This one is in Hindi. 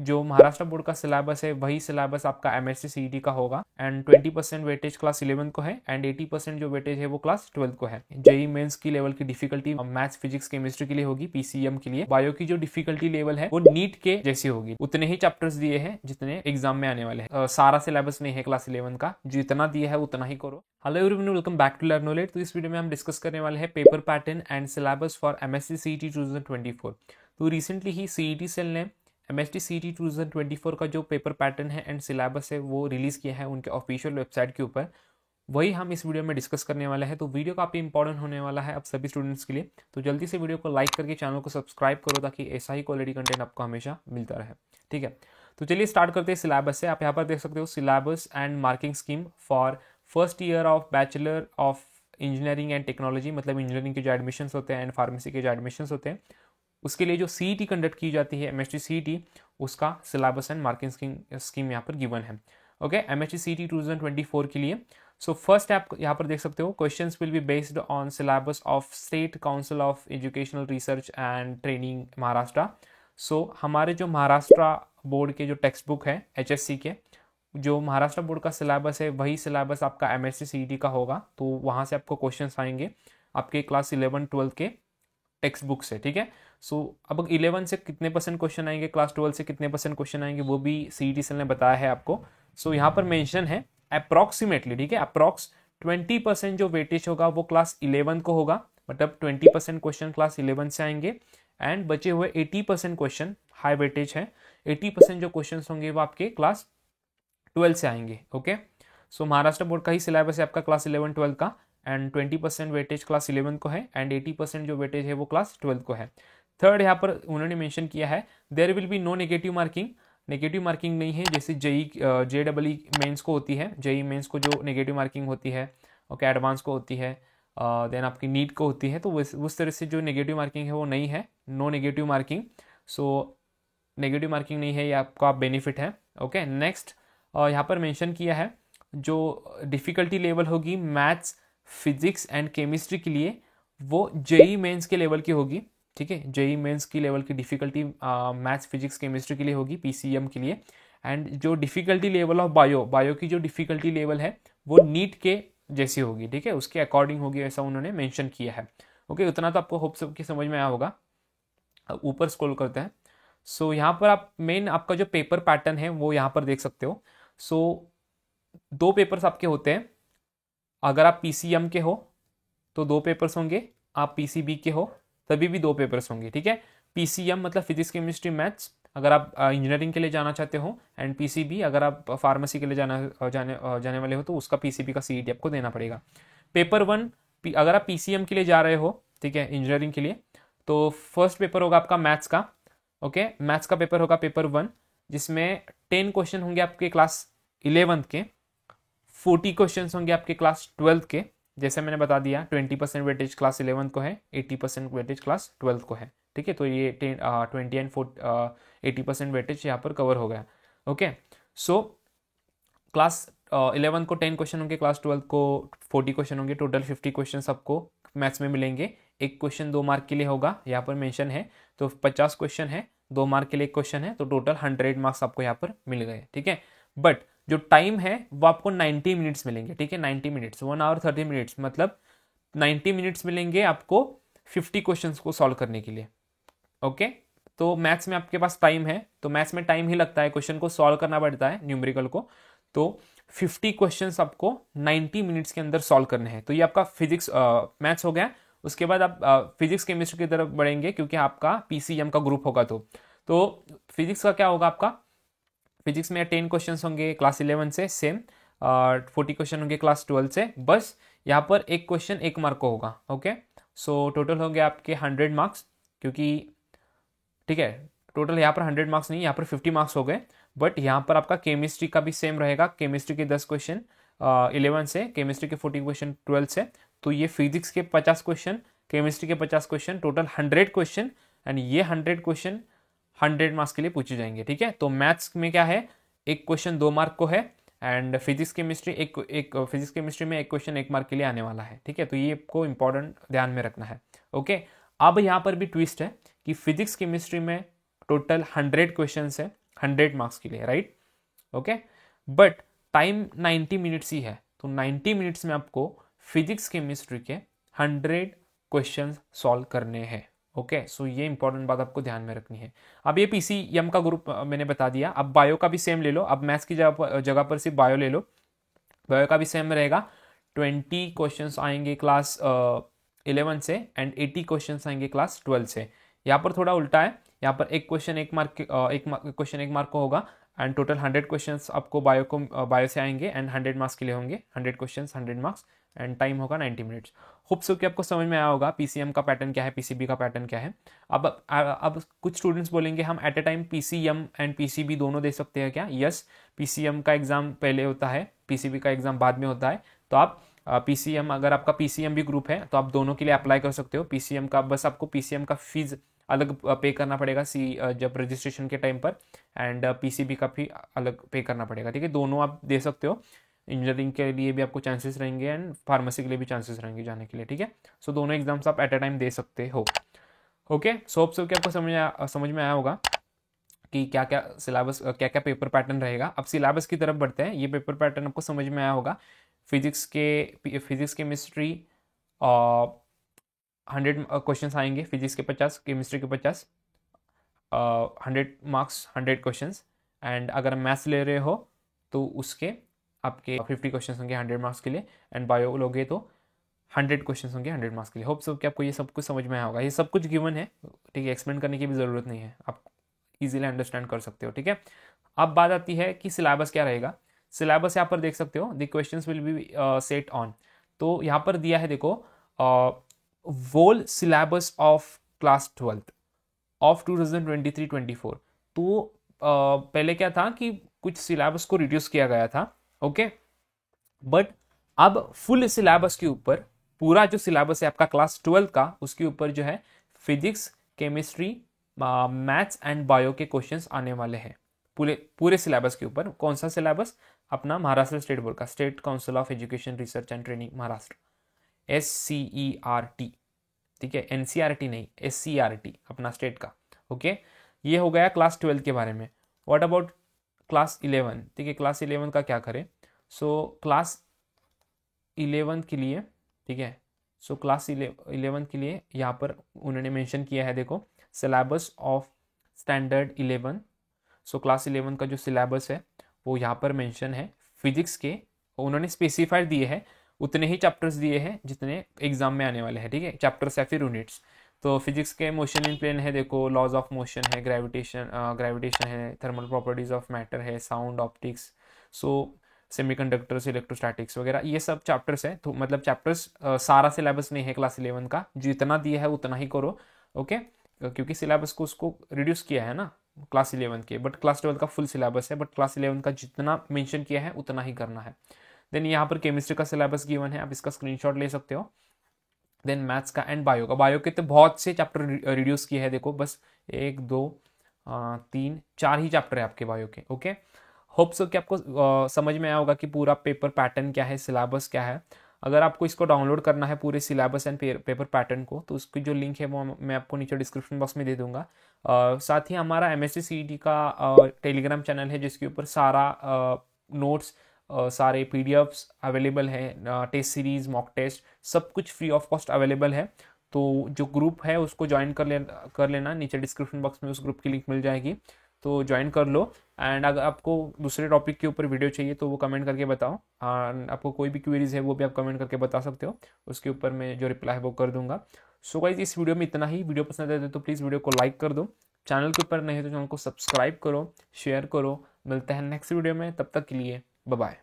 जो महाराष्ट्र बोर्ड का सिलेबस है वही सिलेबस आपका एमएससी सीईटी का होगा एंड 20% वेटेज क्लास 11 को है एंड 80% जो वेटेज है वो क्लास 12 को है। जेई मेंस की लेवल की डिफिकल्टी मैथ्स फिजिक्स केमिस्ट्री के लिए होगी, पीसीएम के लिए बायो की जो डिफिकल्टी लेवल है वो नीट के जैसी होगी। उतने ही चैप्टर्स दिए हैं जितने एग्जाम में आने वाले हैं। सारा सिलेबस नहीं है क्लास 11 का, जितना दिया है उतना ही करो। Hello everyone, welcome back to learn knowledge. तो इस वीडियो में हम डिस्कस करने वाले हैं paper pattern and syllabus for MSc CET 2024। तो रिसेंटली ही सीईटी सेल ने एमएसटी सीईटी 2024 का जो पेपर पैटर्न है एंड सिलेबस है वो रिलीज किया है उनके ऑफिशियल वेबसाइट के ऊपर। वही हम इस वीडियो में डिस्कस करने वाले हैं। तो वीडियो काफ़ी इंपॉर्टेंट होने वाला है आप सभी स्टूडेंट्स के लिए। तो जल्दी से वीडियो को लाइक करके चैनल को सब्सक्राइब करो ताकि ऐसा ही क्वालिटी कंटेंट आपको हमेशा मिलता रहे। ठीक है, तो चलिए स्टार्ट करते हैं सिलेबस से। आप यहाँ पर देख सकते हो syllabus and marking scheme for first year of bachelor of engineering and technology, मतलब इंजीनियरिंग के जो एडमिशन्स होते हैं एंड फार्मेसी के जो एडमिशन्स होते हैं उसके लिए जो सीईटी कंडक्ट की जाती है एमएसटी सीईटी, उसका सिलेबस एंड मार्किंग स्कीम यहाँ पर गिवन है। ओके, एमएसटी सीईटी 2024 के लिए। सो फर्स्ट आप यहाँ पर देख सकते हो questions will be based on syllabus of state council of educational research and training Maharashtra. So हमारे जो महाराष्ट्र बोर्ड के जो टेक्स्ट बुक है एचएससी के, जो महाराष्ट्र बोर्ड का सिलेबस है वही सिलेबस आपका एमएससी सीईटी का होगा। तो वहाँ से आपको क्वेश्चंस आएंगे आपके क्लास 11-12 के टेक्स्ट बुक से। ठीक है, सो अब 11 से कितने परसेंट क्वेश्चन आएंगे, क्लास 12 से कितने परसेंट क्वेश्चन आएंगे, वो भी सीईटी सेल ने बताया है आपको। सो यहाँ पर मेंशन है अप्रॉक्सीमेटली, ठीक है, अप्रॉक्स 20% जो वेटेज होगा वो क्लास 11 को होगा, मतलब 20% क्वेश्चन क्लास 11 से आएंगे एंड बचे हुए 80% क्वेश्चन, हाई वेटेज है, 80% जो क्वेश्चन होंगे वो आपके क्लास 12 से आएंगे। ओके, सो महाराष्ट्र बोर्ड का ही सिलेबस है आपका क्लास 11-12 का एंड 20% वेटेज क्लास 11 को है एंड 80% जो वेटेज है वो क्लास 12 को है। थर्ड यहाँ पर उन्होंने मेंशन किया है there will be no negative marking. Negative marking नहीं है, जैसे जेई मेंस को होती है, जेई मेंस को जो नेगेटिव मार्किंग होती है, ओके, एडवांस को होती है, देन आपकी नीट को होती है। तो उस तरह से जो नेगेटिव मार्किंग है वो नहीं है, no negative marking. So negative marking नहीं है, ये आपका बेनिफिट है। ओके, नेक्स्ट यहाँ पर मेंशन किया है जो डिफ़िकल्टी लेवल होगी मैथ्स फिजिक्स एंड केमिस्ट्री के लिए वो जेई मेंस के लेवल की होगी। ठीक है, जेई मेंस की लेवल की डिफ़िकल्टी मैथ्स फिजिक्स केमिस्ट्री के लिए होगी पीसीएम के लिए। एंड जो डिफ़िकल्टी लेवल ऑफ बायो की जो डिफ़िकल्टी लेवल है वो नीट के जैसी होगी। ठीक है, उसके अकॉर्डिंग होगी, ऐसा उन्होंने मेंशन किया है। ओके, उतना तो आपको होप सबकी समझ में आया होगा। ऊपर स्क्रॉल करते हैं। सो यहाँ पर आप मेन आपका जो पेपर पैटर्न है वो यहाँ पर देख सकते हो। सो 2 पेपर्स आपके होते हैं। अगर आप पीसीएम के हो तो 2 पेपर्स होंगे, आप पीसीबी के हो तभी भी 2 पेपर्स होंगे। ठीक है, पीसीएम मतलब फिजिक्स केमिस्ट्री मैथ्स अगर आप इंजीनियरिंग के लिए जाना चाहते हो एंड पीसीबी अगर आप फार्मेसी के लिए जाने वाले हो तो उसका पीसीबी का सीईटी आपको देना पड़ेगा। पेपर 1 अगर आप पीसीएम के लिए जा रहे हो, ठीक है, इंजीनियरिंग के लिए, तो फर्स्ट पेपर होगा आपका मैथ्स का। ओके, मैथ्स का पेपर होगा पेपर 1 जिसमें 10 क्वेश्चन होंगे आपके क्लास 11 के, 40 क्वेश्चन होंगे आपके क्लास 12 के। जैसे मैंने बता दिया 20% वेटेज क्लास 11 को है, 80% वेटेज क्लास 12 को है। ठीक है, तो ये 20 एंड 80% वेटेज यहाँ पर कवर हो गया। ओके, सो क्लास 11 को 10 क्वेश्चन होंगे, क्लास 12 को 40 क्वेश्चन होंगे, टोटल 50 क्वेश्चन आपको मैथ्स में मिलेंगे। एक क्वेश्चन 2 मार्क के लिए होगा, यहाँ पर मेंशन है, तो 50 क्वेश्चन है, 2 मार्क के लिए एक क्वेश्चन है, तो टोटल 100 मार्क्स आपको यहाँ पर मिल गए। ठीक है, बट जो टाइम है वो आपको 90 मिनट्स मिलेंगे। ठीक है, 90 मिनट्स, 1 आवर 30 मिनट्स, मतलब 90 मिनट्स मिलेंगे आपको 50 क्वेश्चंस को सॉल्व करने के लिए। ओके, तो मैथ्स में आपके पास टाइम है, तो मैथ्स में टाइम ही लगता है, क्वेश्चन को सॉल्व करना पड़ता है न्यूमेरिकल को। तो 50 क्वेश्चंस आपको 90 मिनट्स के अंदर सॉल्व करने हैं। तो ये आपका फिजिक्स मैथ्स हो गया। उसके बाद आप फिजिक्स केमिस्ट्री की तरफ बढ़ेंगे क्योंकि आपका पीसीएम का ग्रुप होगा। तो फिजिक्स का क्या होगा आपका, फिजिक्स में 10 क्वेश्चन होंगे क्लास 11 से सेम, 40 क्वेश्चन होंगे क्लास 12 से, बस यहाँ पर एक क्वेश्चन 1 मार्क को होगा। ओके, सो टोटल होंगे आपके 100 मार्क्स, क्योंकि ठीक है, टोटल यहाँ पर 100 मार्क्स नहीं, यहाँ पर 50 मार्क्स हो गए। बट यहाँ पर आपका केमिस्ट्री का भी सेम रहेगा, केमिस्ट्री के 10 क्वेश्चन 11 से, केमिस्ट्री के 40 क्वेश्चन 12 से, तो ये फिजिक्स के 50 क्वेश्चन, केमिस्ट्री के 50 क्वेश्चन, टोटल 100 क्वेश्चन एंड ये 100 क्वेश्चन 100 मार्क्स के लिए पूछे जाएंगे। ठीक है, तो मैथ्स में क्या है, एक क्वेश्चन 2 मार्क को है एंड फिजिक्स केमिस्ट्री एक फिजिक्स केमिस्ट्री में एक क्वेश्चन 1 मार्क के लिए आने वाला है। ठीक है, तो ये आपको इंपॉर्टेंट ध्यान में रखना है। ओके, अब यहाँ पर भी ट्विस्ट है कि फिजिक्स केमिस्ट्री में टोटल 100 क्वेश्चन है, 100 मार्क्स के लिए, right? Okay, but time 90 minutes ही है, तो 90 मिनट्स में आपको फिजिक्स केमिस्ट्री के 100 क्वेश्चन सॉल्व करने हैं। ओके, सो ये इंपॉर्टेंट बात आपको ध्यान में रखनी है। अब ये पीसीएम का ग्रुप मैंने बता दिया। अब बायो का भी सेम ले लो, अब मैथ्स की जगह पर सिर्फ बायो ले लो। बायो का भी सेम रहेगा, 20 क्वेश्चंस आएंगे क्लास 11 से एंड 80 क्वेश्चंस आएंगे क्लास 12 से। यहाँ पर थोड़ा उल्टा है, यहाँ पर एक क्वेश्चन एक मार्क को होगा एंड टोटल 100 क्वेश्चंस आपको बायो से आएंगे एंड 100 मार्क्स के लिए होंगे, 100 क्वेश्चंस 100 मार्क्स एंड टाइम होगा 90 मिनट्स। होप सो कि आपको समझ में आया होगा पीसीएम का पैटर्न क्या है, पीसीबी का पैटर्न क्या है। अब कुछ स्टूडेंट्स बोलेंगे हम at a time PCM and PCB दोनों दे सकते हैं क्या? यस, पीसीएम का एग्जाम पहले होता है, पीसीबी का एग्जाम बाद में होता है। तो आप पीसीएम, अगर आपका पीसीएम भी ग्रुप है तो आप दोनों के लिए अप्लाई कर सकते हो। पीसीएम का बस आपको पीसीएम का फीस अलग पे करना पड़ेगा जब रजिस्ट्रेशन के टाइम पर, एंड पीसीबी का भी अलग पे करना पड़ेगा, ठीक है? दोनों आप दे सकते हो। इंजीनियरिंग के लिए भी आपको चांसेस रहेंगे एंड फार्मेसी के लिए भी चांसेस रहेंगे जाने के लिए, ठीक है? सो दोनों एग्जाम्स आप एट अ टाइम दे सकते हो। ओके, सो होप सो कि आपको समझ में आया होगा कि क्या क्या सिलेबस, क्या क्या पेपर पैटर्न रहेगा। अब सिलेबस की तरफ बढ़ते हैं। ये पेपर पैटर्न आपको समझ में आया होगा। फिजिक्स केमिस्ट्री 100 क्वेश्चंस आएंगे, फिजिक्स के 50, केमिस्ट्री के 50, 100 मार्क्स 100 क्वेश्चंस। एंड अगर मैथ्स ले रहे हो तो उसके आपके 50 क्वेश्चंस होंगे 100 मार्क्स के लिए, एंड बायो लोगे तो 100 क्वेश्चंस होंगे 100 मार्क्स के लिए। होप सो कि आपको ये सब कुछ समझ में आया होगा। ये सब कुछ गिवन है, ठीक है? एक्सप्लेन करने की भी ज़रूरत नहीं है, आप इजीली अंडरस्टैंड कर सकते हो, ठीक है? अब बात आती है कि सिलेबस क्या रहेगा। सिलेबस यहाँ पर देख सकते हो, the questions will B set on. तो यहाँ पर दिया है देखो, वोल सिलेबस ऑफ क्लास 12 ऑफ 2023-24। तो पहले क्या था कि कुछ सिलेबस को रिड्यूस किया गया था, ओके, बट अब फुल सिलेबस के ऊपर, पूरा जो सिलेबस है आपका क्लास 12 का, उसके ऊपर जो है physics, chemistry, maths and bio के क्वेश्चंस आने वाले हैं पूरे सिलेबस के ऊपर। कौन सा सिलेबस? अपना महाराष्ट्र स्टेट बोर्ड का, state council of education research and training Maharashtra, SCERT, ठीक है? NCERT नहीं, SCERT अपना स्टेट का। ओके, ये हो गया क्लास 12 के बारे में। What about class 11? ठीक है, क्लास 11 का क्या करें? सो क्लास 11 के लिए, ठीक है, सो क्लास 11 के लिए यहाँ पर उन्होंने मेंशन किया है, देखो, syllabus of standard 11। So class 11 का जो सिलेबस है वो यहाँ पर मेंशन है। फिजिक्स के उन्होंने स्पेसिफाइड दिए हैं, उतने ही चैप्टर्स दिए हैं जितने एग्जाम में आने वाले हैं, ठीक है? चैप्टर्स या फिर यूनिट्स। तो फिजिक्स के मोशन इन प्लेन है, देखो, लॉज ऑफ मोशन है, ग्रेविटेशन है, थर्मल प्रॉपर्टीज ऑफ मैटर है, साउंड, ऑप्टिक्स, सो सेमीकंडक्टर्स, इलेक्ट्रोस्टैटिक्स वगैरह, ये सब चैप्टर्स है। तो मतलब चैप्टर्स सारा सिलेबस नहीं है क्लास 11 का, जितना दिया है उतना ही करो, ओके? क्योंकि सिलेबस को उसको रिड्यूस किया है ना क्लास 11 के, बट क्लास 12 का फुल सिलेबस है, बट क्लास 11 का जितना मेंशन किया है उतना ही करना है। देन यहाँ पर केमिस्ट्री का सिलेबस गिवन है, आप इसका स्क्रीनशॉट ले सकते हो। देन मैथ्स का एंड बायो के तो बहुत से चैप्टर रिड्यूस किए हैं, देखो, बस 1 2 3 4 ही चैप्टर है आपके बायो के, ओके? होप सो कि आपको समझ में आया होगा कि पूरा पेपर पैटर्न क्या है, सिलेबस क्या है। अगर आपको इसको डाउनलोड करना है पूरे सिलेबस एंड पेपर पैटर्न को, तो उसकी जो लिंक है वो मैं आपको नीचे डिस्क्रिप्शन बॉक्स में दे दूंगा। साथ ही हमारा MSc CET का टेलीग्राम चैनल है, जिसके ऊपर सारा नोट्स, सारे PDFs अवेलेबल है, टेस्ट सीरीज, मॉक टेस्ट, सब कुछ फ्री ऑफ कॉस्ट अवेलेबल है। तो जो ग्रुप है उसको ज्वाइन कर लेना, नीचे डिस्क्रिप्शन बॉक्स में उस ग्रुप की लिंक मिल जाएगी, तो ज्वाइन कर लो। एंड अगर आपको दूसरे टॉपिक के ऊपर वीडियो चाहिए तो वो कमेंट करके बताओ। आपको कोई भी क्वेरीज है वो भी आप कमेंट करके बता सकते हो, उसके ऊपर मैं जो रिप्लाई है वो कर दूंगा। सो गाइस, इस वीडियो में इतना ही। वीडियो पसंद आए तो प्लीज़ वीडियो को लाइक कर दो, चैनल के ऊपर नहीं है तो चैनल को सब्सक्राइब करो, शेयर करो। मिलते हैं नेक्स्ट वीडियो में, तब तक के लिए बाय बाय।